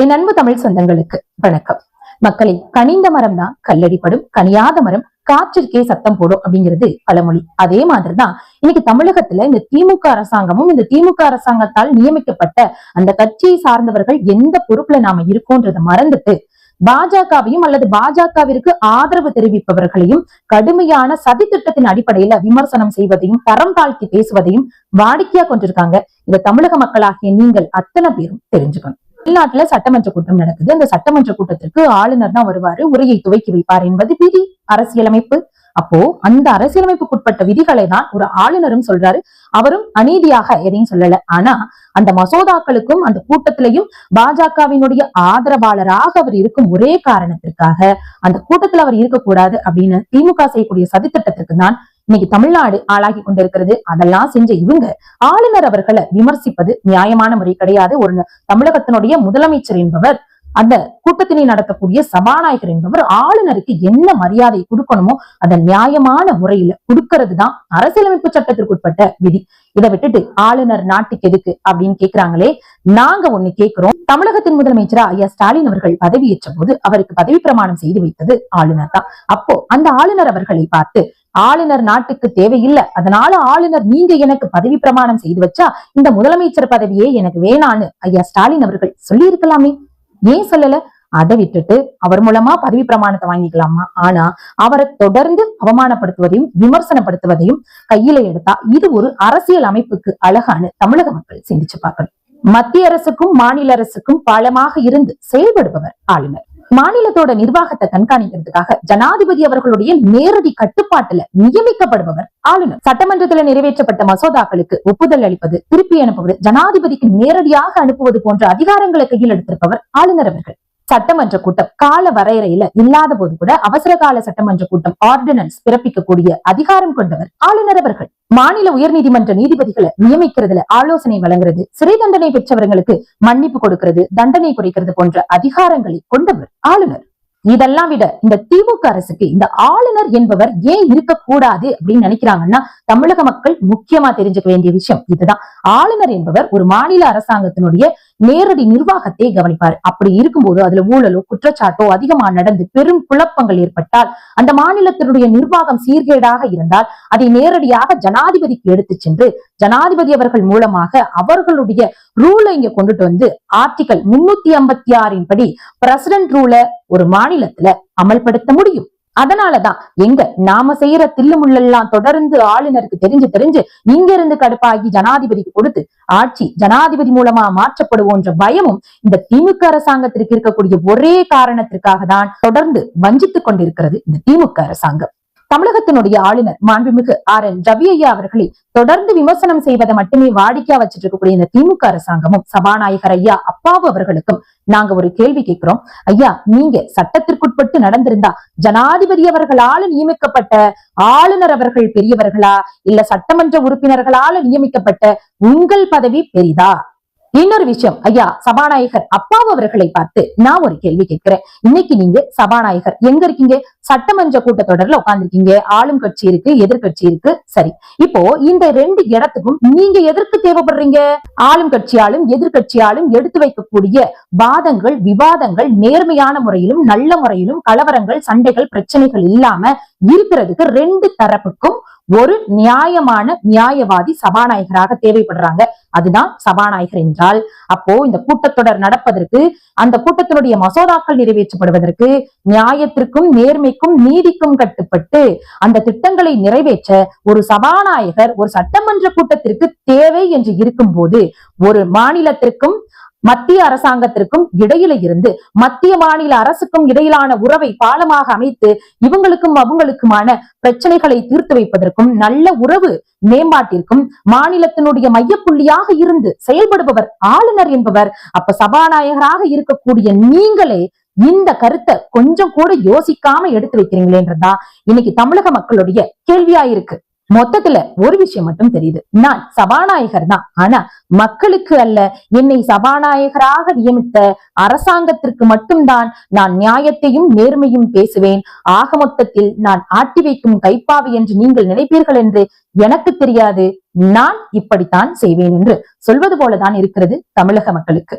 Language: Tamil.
என் அன்பு தமிழ் சொந்தங்களுக்கு வணக்கம். மக்களை, கனிந்த மரம் தான் கல்லடிப்படும், கனியாத மரம் காற்றிற்கே சத்தம் போடும் அப்படிங்கிறது பழமொழி. அதே மாதிரிதான் இன்னைக்கு தமிழகத்துல இந்த திமுக அரசாங்கமும் இந்த திமுக அரசாங்கத்தால் நியமிக்கப்பட்ட அந்த கட்சியை சார்ந்தவர்கள் எந்த பொறுப்புல நாம இருக்கோன்றதை மறந்துட்டு பாஜகவையும் அல்லது பாஜகவிற்கு ஆதரவு தெரிவிப்பவர்களையும் கடுமையான சதித்திட்டத்தின் அடிப்படையில விமர்சனம் செய்வதையும் தரம் தாழ்த்தி பேசுவதையும் வாடிக்கையா கொண்டிருக்காங்க. இதை தமிழக மக்களாகிய நீங்கள் அத்தனை பேரும் தெரிஞ்சுக்கணும். தமிழ்நாட்டுல சட்டமன்ற கூட்டம் நடக்குது. அந்த சட்டமன்ற கூட்டத்திற்கு ஆளுநர் தான் வருவாரு, உரையை துவக்கி வைப்பார் என்பது விதி, அரசியலமைப்பு. அப்போ அந்த அரசியலமைப்புக்குட்பட்ட விதிகளை தான் ஒரு ஆளுநரும் சொல்றாரு. அவரும் அநீதியாக எதையும் சொல்லல. ஆனா அந்த மசோதாக்களுக்கும் அந்த கூட்டத்திலையும் பாஜகவினுடைய ஆதரவாளராக அவர் இருக்கும் ஒரே காரணத்திற்காக அந்த கூட்டத்தில் அவர் இருக்கக்கூடாது அப்படின்னு திமுக செய்யக்கூடிய சதித்திட்டத்திற்கு தான் இன்னைக்கு தமிழ்நாடு ஆளாகி கொண்டிருக்கிறது. அதெல்லாம் செஞ்ச இவங்க ஆளுநர் அவர்களை விமர்சிப்பது நியாயமான முறை கிடையாது. ஒரு தமிழகத்தினுடைய முதலமைச்சர் என்பவர், அந்த கூட்டத்தினை நடத்தக்கூடிய சபாநாயகர் என்பவர் ஆளுநருக்கு என்ன மரியாதை கொடுக்கணுமோ அந்த நியாயமான முறையில கொடுக்கறது தான் அரசியலமைப்பு சட்டத்திற்குட்பட்ட விதி. இதை விட்டுட்டு ஆளுநர் நாட்டுக்கு எதுக்கு அப்படின்னு கேக்குறாங்களே. நாங்க ஒண்ணு கேட்கிறோம். தமிழகத்தின் முதலமைச்சரா ஐயா ஸ்டாலின் அவர்கள் பதவியேற்ற போது அவருக்கு பதவி பிரமாணம் செய்து வைத்தது ஆளுநர் தான். அப்போ அந்த ஆளுநர் அவர்களை பார்த்து, ஆளுநர் நாட்டுக்கு தேவையில்லை, அதனால ஆளுநர் நீங்க எனக்கு பதவி பிரமாணம் செய்து வச்சா இந்த முதலமைச்சர் பதவியே எனக்கு வேணான்னு ஐயா ஸ்டாலின் அவர்கள் சொல்லி இருக்கலாமே. ஏன் சொல்லல? அதை விட்டுட்டு அவர் மூலமா பதவி பிரமாணத்தை வாங்கிக்கலாமா? ஆனா அவரை தொடர்ந்து அவமானப்படுத்துவதையும் விமர்சனப்படுத்துவதையும் கையில எடுத்தா இது ஒரு அரசியல் அமைப்புக்கு அழகான தமிழக மக்கள் சிந்திச்சு பார்க்கணும். மத்திய அரசுக்கும் மாநில அரசுக்கும் பாலமாக இருந்து செயல்படுபவர் ஆளுநர். மாநிலத்தோட நிர்வாகத்தை கண்காணிக்கிறதுக்காக ஜனாதிபதி அவர்களுடைய நேரடி கட்டுப்பாட்டுல நியமிக்கப்படுபவர் ஆளுநர். சட்டமன்றத்துல நிறைவேற்றப்பட்ட மசோதாக்களுக்கு ஒப்புதல் அளிப்பது, திருப்பி அனுப்புவது, ஜனாதிபதிக்கு நேரடியாக அனுப்புவது போன்ற அதிகாரங்களை கையில் எடுத்திருப்பவர் ஆளுநர் அவர்கள். சட்டமன்ற கூட்டம் கால வரையறையில இல்லாத போது கூட அவசர கால சட்டமன்ற கூட்டம் ஆர்டினன்ஸ் பிறப்பிக்கக்கூடிய அதிகாரம் கொண்டவர் ஆளுநர் அவர்கள். மாநில உயர்நீதிமன்ற நீதிபதிகளை நியமிக்கிறதுல ஆலோசனை வழங்குறது, சிறை தண்டனை பெற்றவர்களுக்கு மன்னிப்பு கொடுக்கிறது, தண்டனை குறைக்கிறது போன்ற அதிகாரங்களை கொண்டவர் ஆளுநர். இதெல்லாம் விட இந்த திமுக அரசுக்கு இந்த ஆளுநர் என்பவர் ஏன் இருக்கக்கூடாது அப்படின்னு நினைக்கிறாங்கன்னா தமிழக மக்கள் முக்கியமா தெரிஞ்சுக்க வேண்டிய விஷயம் இதுதான். ஆளுநர் என்பவர் ஒரு மாநில அரசாங்கத்தினுடைய நேரடி நிர்வாகத்தை கவனிப்பார். அப்படி இருக்கும்போது அதுல ஊழலோ குற்றச்சாட்டோ அதிகமா நடந்து பெரும் குழப்பங்கள் ஏற்பட்டால், அந்த மாநிலத்தினுடைய நிர்வாகம் சீர்கேடாக இருந்தால் அதை நேரடியாக ஜனாதிபதிக்கு எடுத்து சென்று ஜனாதிபதி அவர்கள் மூலமாக அவர்களுடைய ரூலை இங்க கொண்டுட்டு வந்து ஆர்டிகல் 356 படி பிரசிடென்ட் ரூல ஒரு மாநிலத்துல அமல்படுத்த முடியும். அதனாலதான் எங்க நாம செய்யற தில்லுமுள்ளெல்லாம் தொடர்ந்து ஆளுநருக்கு தெரிஞ்சு இங்க இருந்து கடுப்பாகி ஜனாதிபதிக்கு கொடுத்து ஆட்சி ஜனாதிபதி மூலமா மாற்றப்படுவோன்ற பயமும் இந்த திமுக அரசாங்கத்திற்கு இருக்கக்கூடிய ஒரே காரணத்திற்காக தான் தொடர்ந்து வஞ்சித்துக் கொண்டிருக்கிறது இந்த திமுக அரசாங்கம். தமிழகத்தினுடைய ஆளுநர் மாண்புமிகு RN ரவி ஐயா அவர்களை தொடர்ந்து விமர்சனம் செய்வதை மட்டுமே வாடிக்கையா வச்சுட்டு இருக்கக்கூடிய இந்த திமுக அரசாங்கமும் சபாநாயகர் ஐயா அப்பாவு அவர்களுக்கும் நாங்க ஒரு கேள்வி கேட்கிறோம். ஐயா, நீங்க சட்டத்திற்குட்பட்டு நடந்திருந்தா ஜனாதிபதி அவர்களால நியமிக்கப்பட்ட ஆளுநர் அவர்கள் பெரியவர்களா, இல்ல சட்டமன்ற உறுப்பினர்களால நியமிக்கப்பட்ட உங்கள் பதவி பெரிதா? இன்னொரு விஷயம், ஐயா சபாநாயகர் அப்பாவு அவர்களை பார்த்து நான் ஒரு கேள்வி கேட்கிறேன். இன்னைக்கு நீங்க சபாநாயகர் எங்க இருக்கீங்க? சட்டமன்ற கூட்டத்தொடர்ல உட்கார்ந்துருக்கீங்க. ஆளும் கட்சி இருக்கு, எதிர்கட்சி இருக்கு. சரி, இப்போ இந்த ரெண்டு இடத்துக்கும் நீங்க எதற்கு தேவைப்படுறீங்க? ஆளும் கட்சியாலும் எதிர்கட்சியாலும் எடுத்து வைக்கக்கூடிய வாதங்கள், விவாதங்கள் நேர்மையான முறையிலும் நல்ல முறையிலும் கலவரங்கள், சண்டைகள், பிரச்சனைகள் இல்லாம இருக்கிறதுக்கு ரெண்டு தரப்புக்கும் ஒரு நியாயமான நியாயவாதி சபாநாயகராக தேவைப்படுறாங்க. அதுதான் சபாநாயகர் என்றால், அப்போ இந்த கூட்டத்தொடர் நடப்பதற்கு, அந்த கூட்டத்தினுடைய மசோதாக்கள் நிறைவேற்றப்படுவதற்கு நியாயத்திற்கும் நேர்மைக்கும் நீதிக்கும் கட்டுப்பட்டு அந்த திட்டங்களை நிறைவேற்ற ஒரு சபாநாயகர் ஒரு சட்டமன்ற கூட்டத்திற்கு தேவை என்று இருக்கும் போது, ஒரு மாநிலத்திற்கும் மத்திய அரசாங்கத்திற்கும் இடையில இருந்து மத்திய மாநில அரசுக்கும் இடையிலான உறவை பாலமாக அமைத்து இவங்களுக்கும் அவங்களுக்குமான பிரச்சனைகளை தீர்த்து வைப்பதற்கும் நல்ல உறவு மேம்பாட்டிற்கும் மாநிலத்தினுடைய மையப்புள்ளியாக இருந்து செயல்படுபவர் ஆளுநர் என்பவர். அப்ப சபாநாயகராக இருக்கக்கூடிய நீங்களே இந்த கருத்தை கொஞ்சம் கூட யோசிக்காம எடுத்து வைக்கிறீங்களேன்றதுதான் இன்னைக்கு தமிழக மக்களுடைய கேள்வியாயிருக்கு. மொத்தத்துல ஒரு விஷயம் மட்டும் தெரியுது, நான் சபாநாயகர் தான், ஆனா மக்களுக்கு அல்ல. என்னை சபாநாயகராக நியமித்த அரசாங்கத்திற்கு மட்டும்தான் நான் நியாயத்தையும் நேர்மையும் பேசுவேன். ஆக மொத்தத்தில் நான் ஆட்டி வைக்கும் கைப்பாவி என்று நீங்கள் நினைப்பீர்கள் என்று எனக்கு தெரியாது. நான் இப்படித்தான் செய்வேன் என்று சொல்வது போலதான் இருக்கிறது தமிழக மக்களுக்கு.